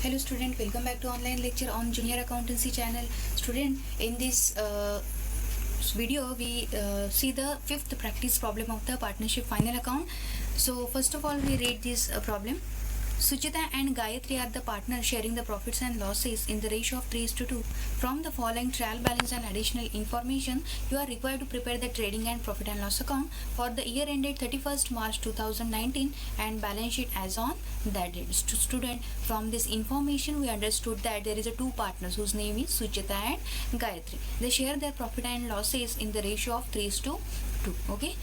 Hello student, welcome back to online lecture on junior accountancy channel. Student, in this video we see the fifth practice problem of the partnership final account. So first of all we read this problem. Suchita and Gayatri are the partners sharing the profits and losses in the ratio of 3:2. From the following trial balance and additional information, you are required to prepare the trading and profit and loss account for the year ended 31st March 2019 and balance sheet as on that date. Student, from this information we understood that there is a two partners whose name is Suchita and Gayatri. They share their profit and losses in the ratio of 3:2. Okay,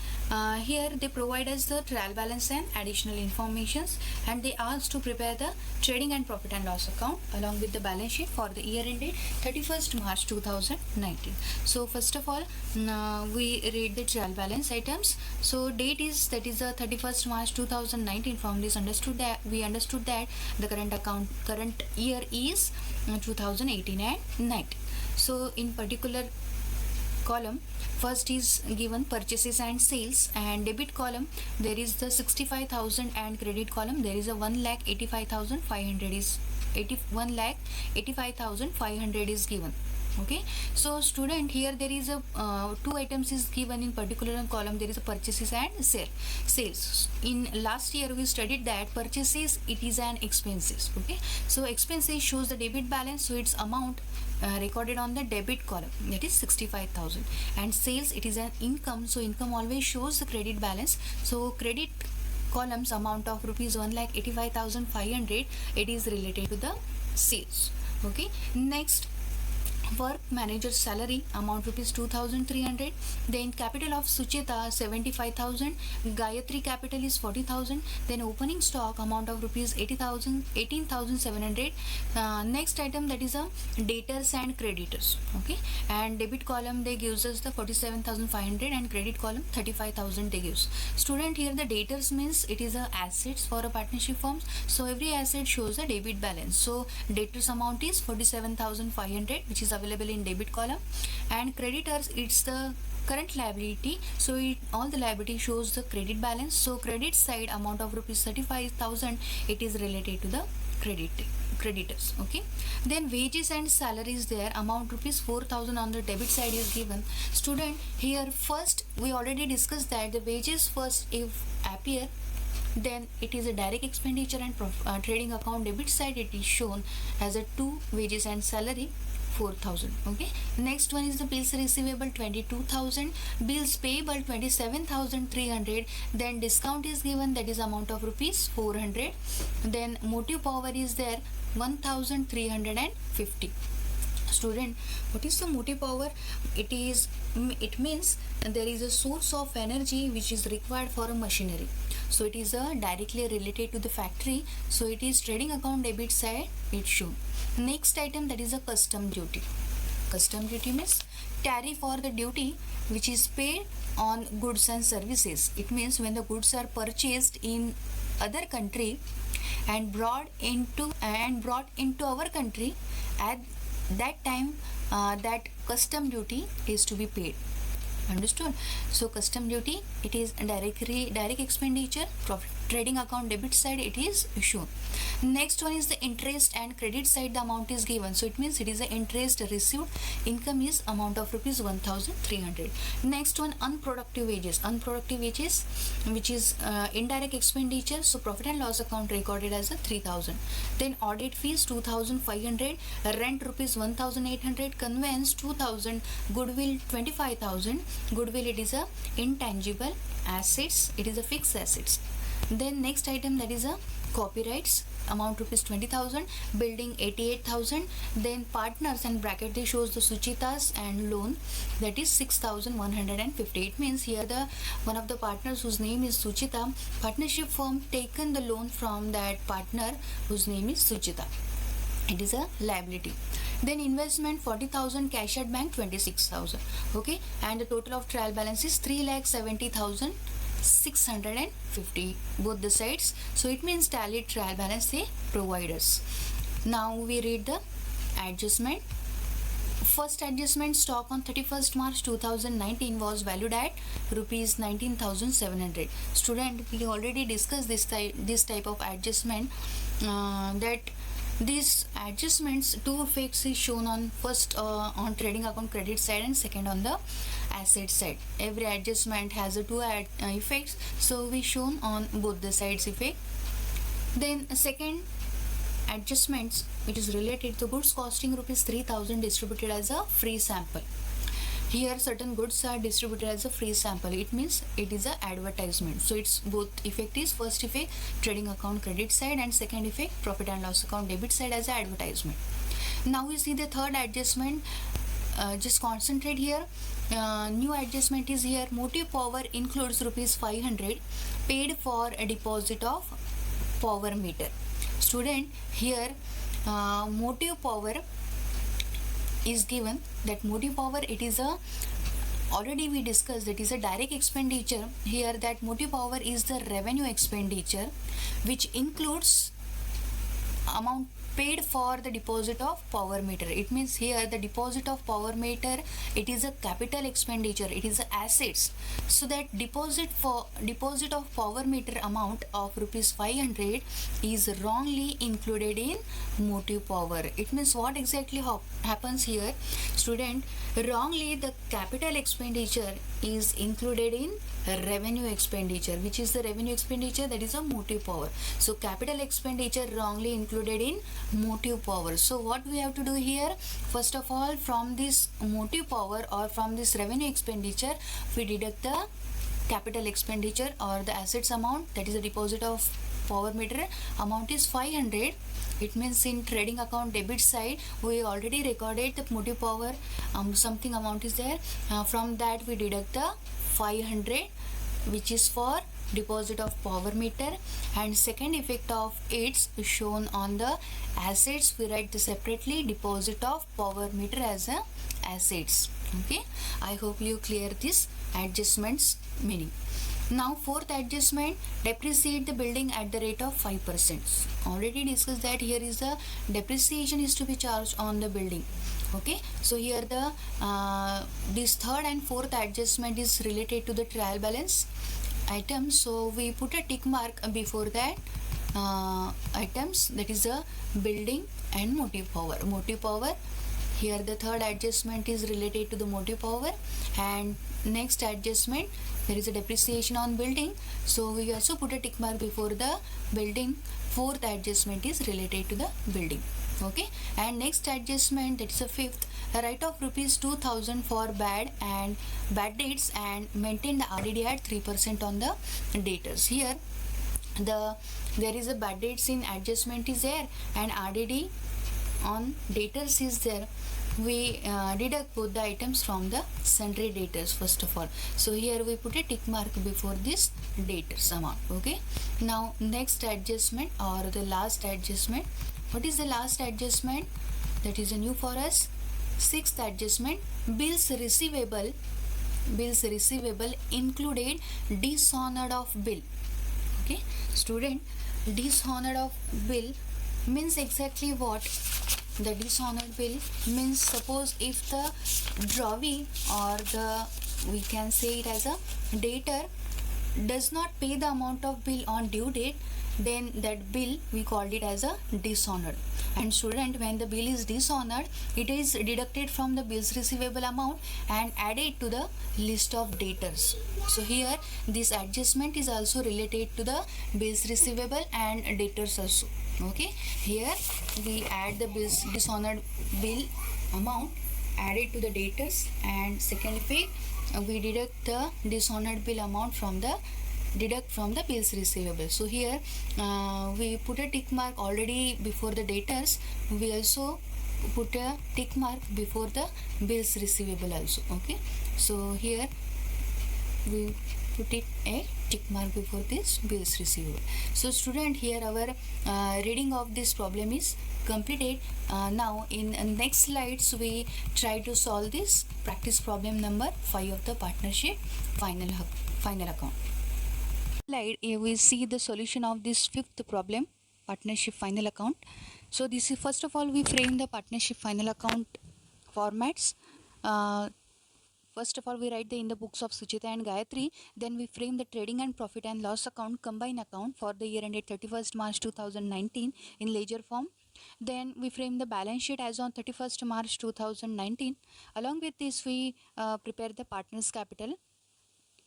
here they provide us the trial balance and additional informations, and they asked to prepare the trading and profit and loss account along with the balance sheet for the year ended 31st March 2019. So first of all, we read the trial balance items. So date is, that is the 31st March 2019. From this we understood that the current year is 2018 and 19. So in particular column, first is given purchases and sales, and debit column there is the 65,000, and credit column there is a 1,85,500 is 1,85,500 is given. Okay, so student, here there is a two items is given in particular column. There is a purchases and sales. In last year we studied that purchases, it is an expenses. Okay, so expenses shows the debit balance, so its amount recorded on the debit column, that is 65,000, and sales, it is an income, so income always shows the credit balance. So credit columns amount of rupees 1,85,500, it is related to the sales. Okay, next, work manager salary amount rupees 2,300. Then capital of Suchita 75,000, Gayatri capital is 40,000. Then opening stock amount of rupees 18,700. Next item, that is a debtors and creditors. Okay, and debit column they gives us the 47,500, and credit column 35,000 they gives. Student, here the debtors means it is a assets for a partnership firms, so every asset shows a debit balance. So debtors amount is 47,500, which is available in debit column, and creditors, it's the current liability, so all the liability shows the credit balance. So credit side amount of rupees 35,000, it is related to the creditors. Okay, then wages and salaries, there amount rupees 4,000 on the debit side is given. Student, here first we already discussed that the wages first if appear, then it is a direct expenditure, and trading account debit side it is shown as a two wages and salary 4,000. Okay, next one is the bills receivable 22,000, bills payable 27,300. Then discount is given, that is amount of rupees 400. Then motive power is there 1,350. Student, what is the motive power? It means there is a source of energy which is required for a machinery, so it is directly related to the factory, so it is trading account debit side it shown. Next item, that is a custom duty. Custom duty means tariff for the duty which is paid on goods and services. It means when the goods are purchased in other country and brought into our country, at that time that custom duty is to be paid. Understood? So custom duty, it is direct expenditure, profit trading account debit side it is shown. Next one is the interest and credit side, the amount is given, so it means it is the interest received, income is amount of rupees 1,300. Next one, unproductive wages which is indirect expenditure, so profit and loss account recorded as a 3,000. Then audit fees 2,500, rent rupees 1,800, conveyance 2,000, goodwill 25,000. Goodwill, it is a intangible assets, it is a fixed assets. Then next item, that is a copyrights amount rupees 20,000, building 88,000. Then partners and bracket they shows the Suchita's and loan, that is 6,150. It means here the one of the partners whose name is Suchita, partnership firm taken the loan from that partner whose name is Suchita. It is a liability. Then investment 40,000, cash at bank 26,000. Okay, and the total of trial balance is 3,70,650 both the sides, so it means tally trial balance they provide us. Now we read the adjustment. First adjustment, stock on 31st March 2019 was valued at rupees 19,700. Student, we already discussed this type of adjustment, that These adjustments, two effects is shown on first on trading account credit side and second on the asset side. Every adjustment has a two effects, so we shown on both the sides effect. Then second adjustments, which is related to goods costing rupees 3000 distributed as a free sample. Here certain goods are distributed as a free sample. It means it is a advertisement. So it's both effect is first effect trading account credit side and second effect profit and loss account debit side as a advertisement. Now we see the third adjustment. Just concentrate here. New adjustment is here. Motive power includes rupees 500 paid for a deposit of power meter. Student, here motive power is given. That motive power, it is a, already we discussed, it is a direct expenditure. Here that motive power is the revenue expenditure which includes amount paid for the deposit of power meter. It means here the deposit of power meter, it is a capital expenditure, it is assets. So that deposit of power meter amount of rupees 500 is wrongly included in motive power. It means what exactly happens here, student? Wrongly the capital expenditure is included in revenue expenditure. Which is the revenue expenditure? That is a motive power. So capital expenditure wrongly included in motive power. So what we have to do here, first of all, from this motive power or from this revenue expenditure, we deduct the capital expenditure or the assets amount, that is the deposit of power meter amount is 500. It means in trading account debit side we already recorded the motive power, something amount is there. From that we deduct the 500 which is for deposit of power meter, and second effect of it's shown on the assets. We write the separately deposit of power meter as a assets. Okay, I hope you clear this adjustments meaning. Now fourth adjustment, depreciate the building at the rate of 5%. Already discussed that here is the depreciation is to be charged on the building. Okay, so here the this third and fourth adjustment is related to the trial balance items. So we put a tick mark before that items, that is the building and motive power. Motive power, here the third adjustment is related to the motive power, and next adjustment there is a depreciation on building, so we also put a tick mark before the building. Fourth adjustment is related to the building. Okay, and next adjustment, that is a fifth, a write of rupees 2000 for bad debts and maintain the RDD at 3% on the debtors. Here there is a bad debts in adjustment is there and RDD on debtors is there. We deduct both the items from the sundry debtors first of all. So here we put a tick mark before this debtors amount. Okay, now next adjustment or the last adjustment. What is the last adjustment? That is a new for us. Sixth adjustment, bills receivable included dishonored of bill. Okay, student, dishonored of bill means exactly what? The dishonored bill means, suppose if the drawee or the, we can say it as a debtor, does not pay the amount of bill on due date, then that bill we called it as a dishonored. And student, when the bill is dishonored, it is deducted from the bills receivable amount and added to the list of debtors. So here this adjustment is also related to the bills receivable and debtors also. Okay, here we add the bills dishonored bill amount added to the debtors, and second effect we deduct the dishonored bill amount from the bills receivable. So here we put a tick mark already before the debtors. We also put a tick mark before the bills receivable also. Okay, so here we put it a tick mark before this bills receivable. So student, here our reading of this problem is completed. Now in next slides we try to solve this practice problem number 5 of the partnership final account. Slide, we see the solution of this fifth problem, partnership final account. So this is, first of all, we frame the partnership final account formats. First of all, we write in the books of Suchita and Gayatri. Then we frame the trading and profit and loss account combined account for the year ended 31st March 2019 in ledger form. Then we frame the balance sheet as on 31st March 2019. Along with this, we prepare the partners capital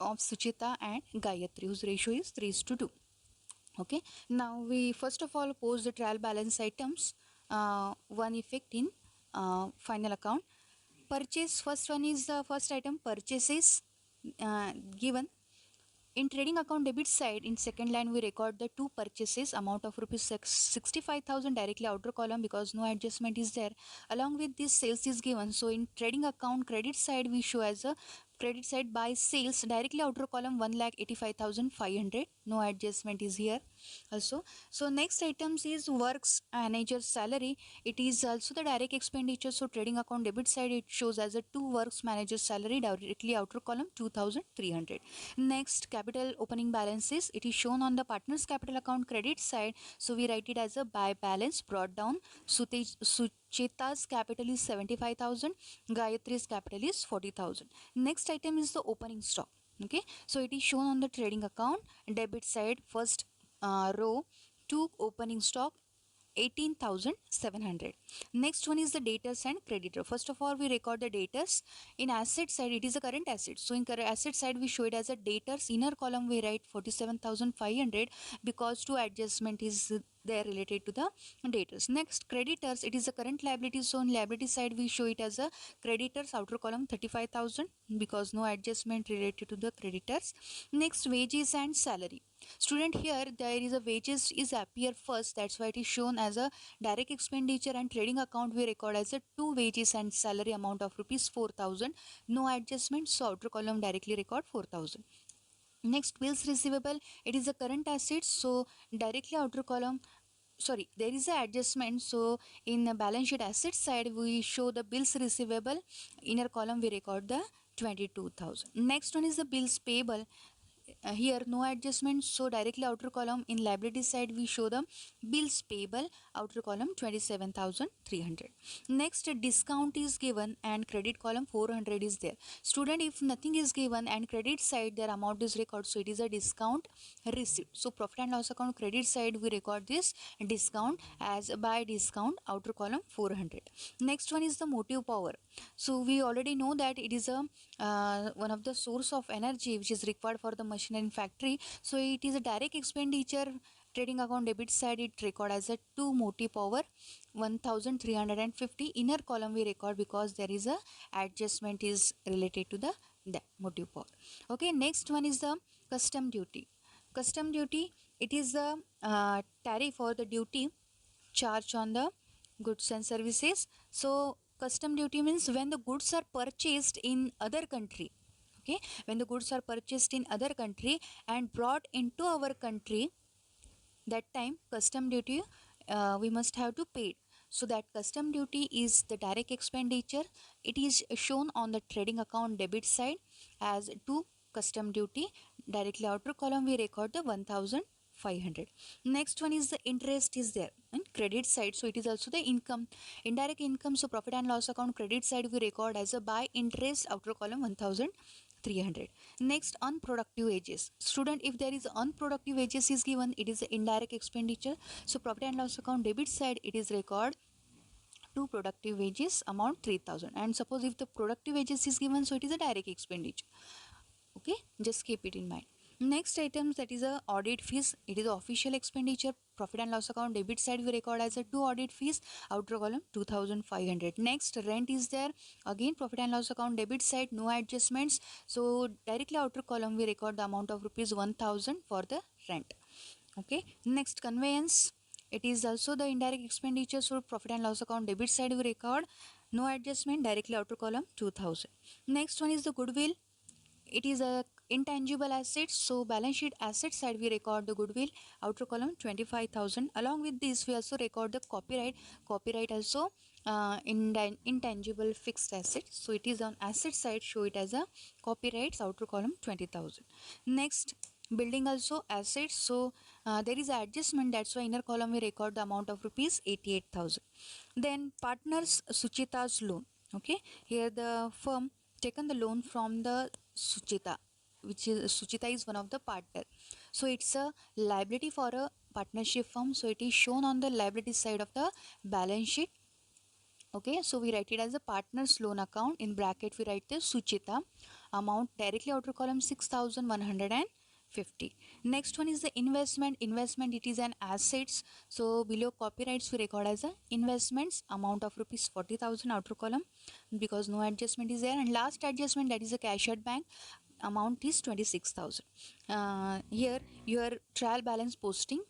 of Suchita and Gayatri, whose ratio is 3:2. Okay, now we first of all post the trial balance items, one effect in final account. Purchase, first one is the first item, purchases given. In trading account debit side, in second line, we record the two purchases amount of rupees 65,000 directly outer column because no adjustment is there. Along with this, sales is given. So in trading account credit side, we show as a credit side by sales directly outer column 1,85,500. No adjustment is here also. So next items is works manager salary. It is also the direct expenditure. So trading account debit side, it shows as a two works manager salary directly outer column 2,300. Next, capital opening balances. It is shown on the partners capital account credit side. So we write it as a by balance brought down. Sucheta's capital is 75,000. Gayatri's capital is 40,000. Next item is the opening stock. Okay, so it is shown on the trading account debit side, first row, to opening stock 18,700. Next one is the debtors and creditor. First of all, we record the debtors. In asset side, it is a current asset. So in current asset side, we show it as a debtors. Inner column, we write 47,500 because two adjustment is there related to the debtors. Next, creditors, it is a current liability. So on liability side, we show it as a creditors, outer column 35,000 because no adjustment related to the creditors. Next, wages and salary. Student, here there is a wages is appear first, that's why it is shown as a direct expenditure, and trading account we record as a two wages and salary amount of rupees 4,000. No adjustment, so outer column directly record 4,000. Next, bills receivable, it is a current asset, so directly outer column, sorry, there is a adjustment, so in the balance sheet asset side we show the bills receivable, inner column we record the 22,000. Next one is the bills payable. Here no adjustment, so directly outer column in liability side we show the bills payable, outer column 27,300. Next, discount is given and credit column 400 is there. Student, if nothing is given and credit side their amount is recorded, so it is a discount received. So profit and loss account credit side we record this discount as by discount, outer column 400. Next one is the motive power. So we already know that it is a one of the source of energy which is required for the machine in factory. So it is a direct expenditure. Trading account debit side, it record as a 2 motive power 1,350. Inner column we record because there is a adjustment is related to the motive power. Okay, next one is the custom duty. Custom duty, it is the tariff for the duty charge on the goods and services. So custom duty means when the goods are purchased in other country. Okay, when the goods are purchased in other country and brought into our country, that time custom duty we must have to pay. So that custom duty is the direct expenditure. It is shown on the trading account debit side as to custom duty. Directly outer column we record the 1,500. Next one is the interest is there in credit side, so it is also the income, indirect income. So profit and loss account credit side we record as a by interest, outer column 1,300. Next, unproductive wages. Student, if there is unproductive wages is given, it is indirect expenditure. So profit and loss account debit side, it is record to productive wages amount 3,000. And suppose if the productive wages is given, so it is a direct expenditure. Okay, just keep it in mind. Next items, that is a audit fees. It is official expenditure. Profit and loss account debit side we record as a 2 audit fees, outer column 2,500. Next, rent is there. Again profit and loss account debit side, no adjustments, so directly outer column we record the amount of rupees 1,000 for the rent. Okay, next, conveyance, it is also the indirect expenditure. So profit and loss account debit side we record no adjustment, directly outer column 2,000. Next one is the goodwill. It is a intangible asset, so balance sheet asset side we record the goodwill, outer column 25,000. Along with this we also record the copyright also intangible fixed asset, so it is on asset side, show it as a copyrights, outer column 20,000. Next, building also assets, so there is adjustment, that's why inner column we record the amount of rupees 88,000. Then partners Suchita's loan. Okay, here the firm taken the loan from the Suchita, which is Suchita is one of the partner. So it's a liability for a partnership firm, so it is shown on the liability side of the balance sheet. Okay, so we write it as a partner's loan account. In bracket we write the Suchita, amount directly outer column 6150. Next one is the investment. It is an assets, so below copyrights we record as a investments, amount of rupees 40,000 outer column because no adjustment is there. And last adjustment, that is a cash at bank, amount is 26,000. Here your trial balance posting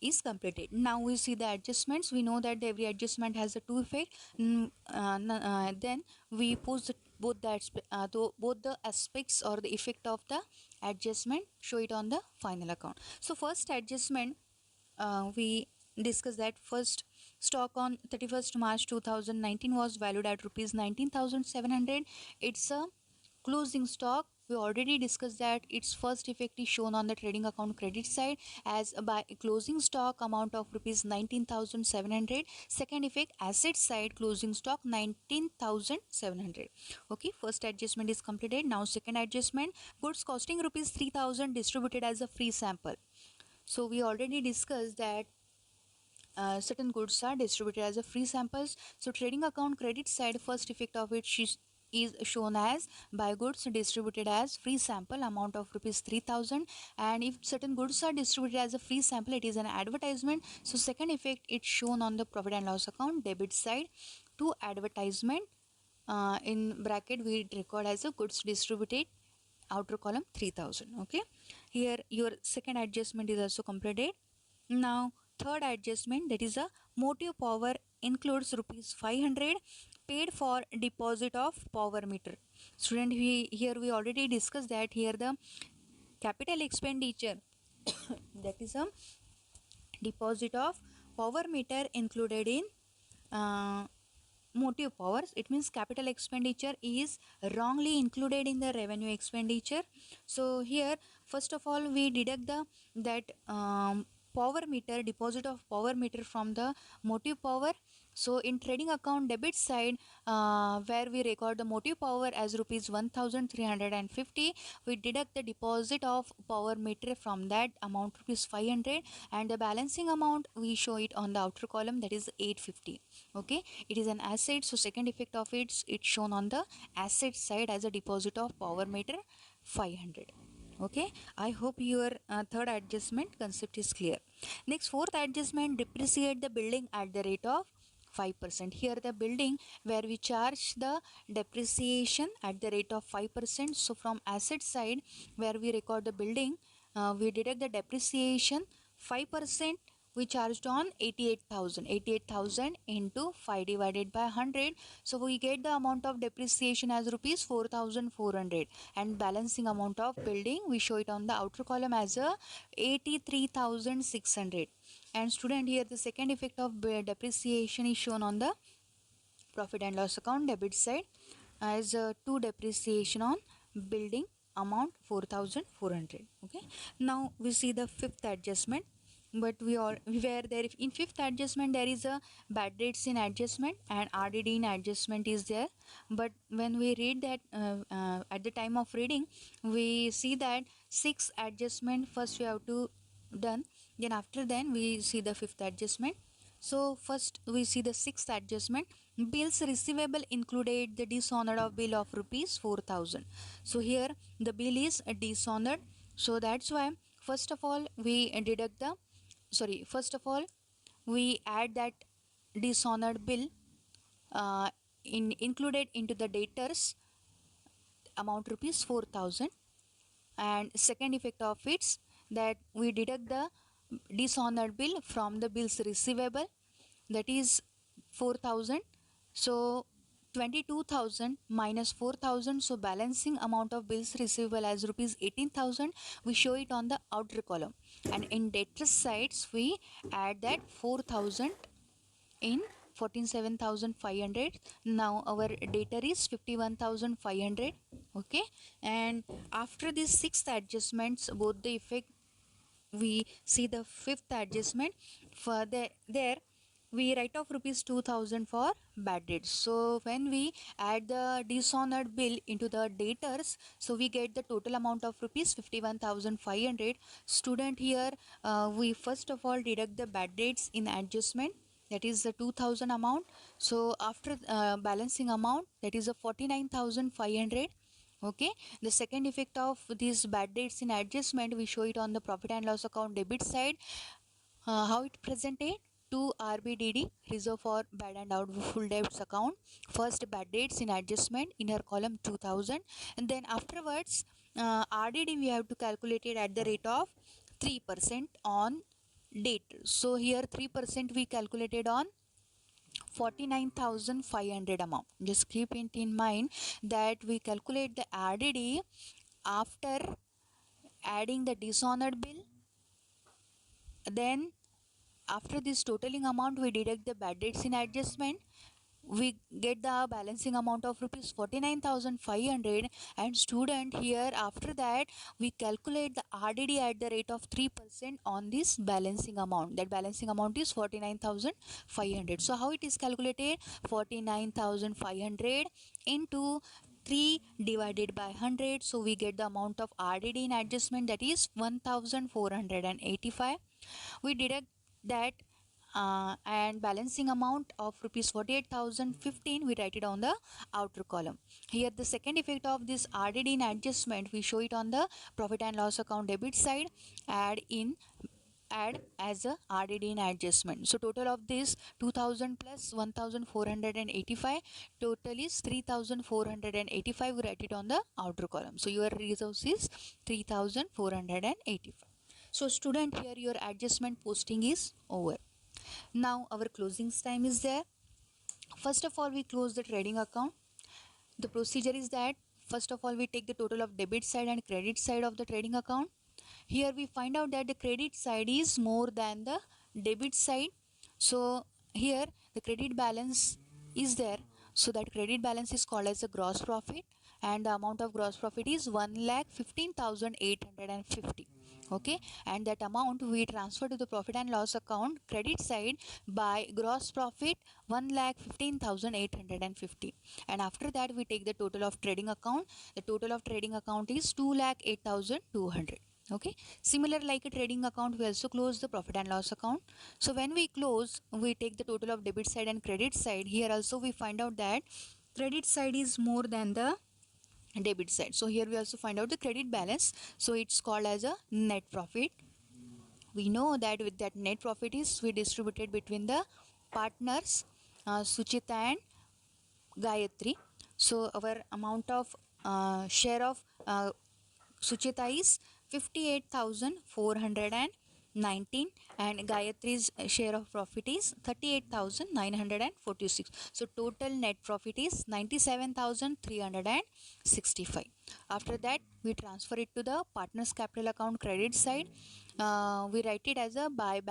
is completed. Now we see the adjustments. We know that every adjustment has a two effect. Then we post both the aspects or the effect of the adjustment, show it on the final account. So first adjustment, we discuss that first stock on 31st March 2019 was valued at rupees 19,700. It's a closing stock. We already discussed that its first effect is shown on the trading account credit side as by closing stock amount of rupees 19,700. Second effect, asset side, closing stock 19,700. Okay, first adjustment is completed. Now second adjustment, goods costing rupees 3,000 distributed as a free sample. So we already discussed that certain goods are distributed as a free samples. So trading account credit side, first effect of it is shown as by goods distributed as free sample, amount of rupees 3,000. And if certain goods are distributed as a free sample, it is an advertisement. So second effect, it's shown on the profit and loss account debit side to advertisement. In bracket we record as a goods distributed, outer column 3,000. Okay, here your second adjustment is also completed. Now third adjustment, that is a motive power, includes rupees 500 paid for deposit of power meter. Student, here we already discussed that here the capital expenditure that is a deposit of power meter included in uh, motive powers. It means capital expenditure is wrongly included in the revenue expenditure. So here first of all we deduct the that power meter, deposit of power meter from the motive power. So in trading account debit side, where we record the motive power as rupees 1,350, we deduct the deposit of power meter from that amount rupees 500, and the balancing amount we show it on the outer column, that is 850. Okay, it is an asset, so second effect of it's shown on the asset side as a deposit of power meter 500. Okay, I hope your third adjustment concept is clear. Next, fourth adjustment, depreciate the building at the rate of 5%. Here the building where we charge the depreciation at the rate of 5%. So from asset side where we record the building, we deduct the depreciation 5%. We charged on 88,000 into 5 divided by 100. So we get the amount of depreciation as rupees 4,400, and balancing amount of building we show it on the outer column as a 83,600. And student, here the second effect of depreciation is shown on the profit and loss account debit side as to depreciation on building, amount 4,400. Okay, now we see the fifth adjustment, but we were there in fifth adjustment there is a bad debts in adjustment and RDD in adjustment is there. But when we read that at the time of reading, we see that six adjustment first we have to done, then after then we see the fifth adjustment. So first we see the sixth adjustment, bills receivable included the dishonored of bill of rupees 4,000. So here the bill is dishonored, so that's why first of all we deduct the first of all we add that dishonored bill included into the debtors amount rupees 4,000. And second effect of it's that we deduct the dishonored bill from the bills receivable, that is 4,000. So 22,000 minus 4,000, so balancing amount of bills receivable as rupees 18,000, we show it on the outer column. And in debtors sides we add that 4,000 in 47,500. Now our debtor is 51,500. Okay, and after these sixth adjustments both the effect, we see the fifth adjustment for there we write off rupees 2000 for bad debts. So when we add the dishonored bill into the debtors, so we get the total amount of rupees 51,500. Student, here we first of all deduct the bad debts in adjustment, that is the 2000 amount. So after balancing amount, that is a 49,500. Okay, the second effect of these bad debts in adjustment, we show it on the profit and loss account debit side. How it presented? To RBDD, reserve for bad and doubtful debts account. First, bad debts in adjustment in her column 2000, and then afterwards RDD we have to calculate it at the rate of 3% on date. So here 3% we calculated on 49,500 amount. Just keep it in mind that we calculate the RDD after adding the dishonored bill. Then after this totaling amount, we deduct the bad debts in adjustment. We get the balancing amount of rupees 49,500, and student, here after that we calculate the RDD at the rate of 3% on this balancing amount. That balancing amount is 49,500. So how it is calculated? 49,500 into 3 divided by 100. So we get the amount of RDD in adjustment, that is 1,485. We deduct that and balancing amount of rupees 48,015, we write it on the outer column. Here the second effect of this RDD in adjustment, we show it on the profit and loss account debit side. Add as a RDD in adjustment. So total of this 2000 plus 1485, total is 3485, we write it on the outer column. So your reserves is 3485. So student, here your adjustment posting is over. Now our closing time is there. First of all, we close the trading account. The procedure is that first of all we take the total of debit side and credit side of the trading account. Here we find out that the credit side is more than the debit side. So here the credit balance is there. So that credit balance is called as a gross profit, and the amount of gross profit is 1,15,850. Okay, and that amount we transfer to the profit and loss account credit side by gross profit 1,15,850. And after that we take the total of trading account. The total of trading account is 2,08,200. Okay, similar like a trading account, we also close the profit and loss account. So when we close, we take the total of debit side and credit side. Here also we find out that credit side is more than the debit side. So here we also find out the credit balance. So it's called as a net profit. We know that with that net profit is we distributed between the partners Suchita and Gayatri. So our amount of share of Suchita is 58,419, and Gayatri's share of profit is 38,946. So total net profit is 97,365. After that we transfer it to the partners capital account credit side. We write it as a by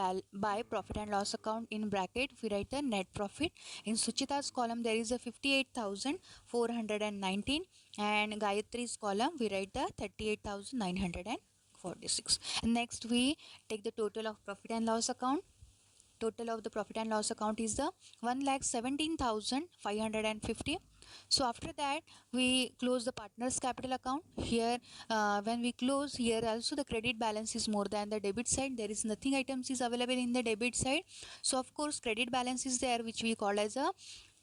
profit and loss account in bracket. We write the net profit. In Suchita's column there is a 58,419, and Gayatri's column we write the 38,946. Next we take the total of profit and loss account. Total of the profit and loss account is the 1,17,550. So after that we close the partners capital account. Here when we close, here also the credit balance is more than the debit side. There is nothing items is available in the debit side. So of course credit balance is there, which we call as a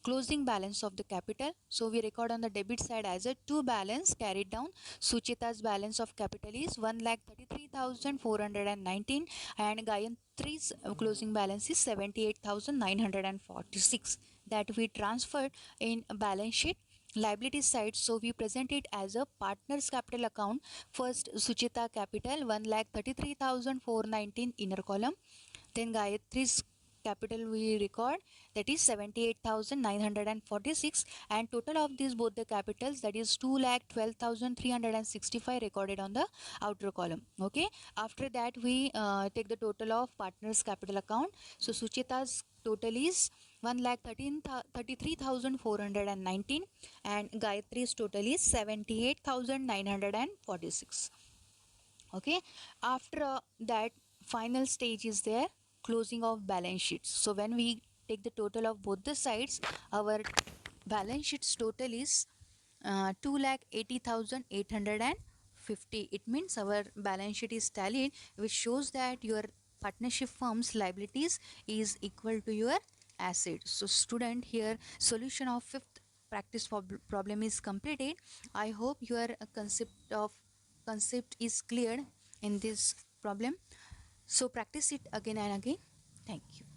closing balance of the capital. So we record on the debit side as a to balance carried down. Suchita's balance of capital is 1,33,419, and Gayatri's closing balance is 78,946, that we transferred in balance sheet liability side. So we present it as a partners capital account. First Suchita capital 1,33,419 inner column, then Gayatri's capital we record, that is 78,946, and total of these both the capitals, that is 2,12,365, recorded on the outer column. Okay, after that we take the total of partners capital account. So Suchita's total is 1,33,419, and Gayatri's total is 78,946. Okay, after that final stage is there, closing of balance sheets. So when we take the total of both the sides, our balance sheet's total is 2,80,850. It means our balance sheet is tallied, which shows that your partnership firm's liabilities is equal to your assets. So student, here solution of fifth practice problem is completed. I hope your concept is clear in this problem. So practice it again and again. Thank you.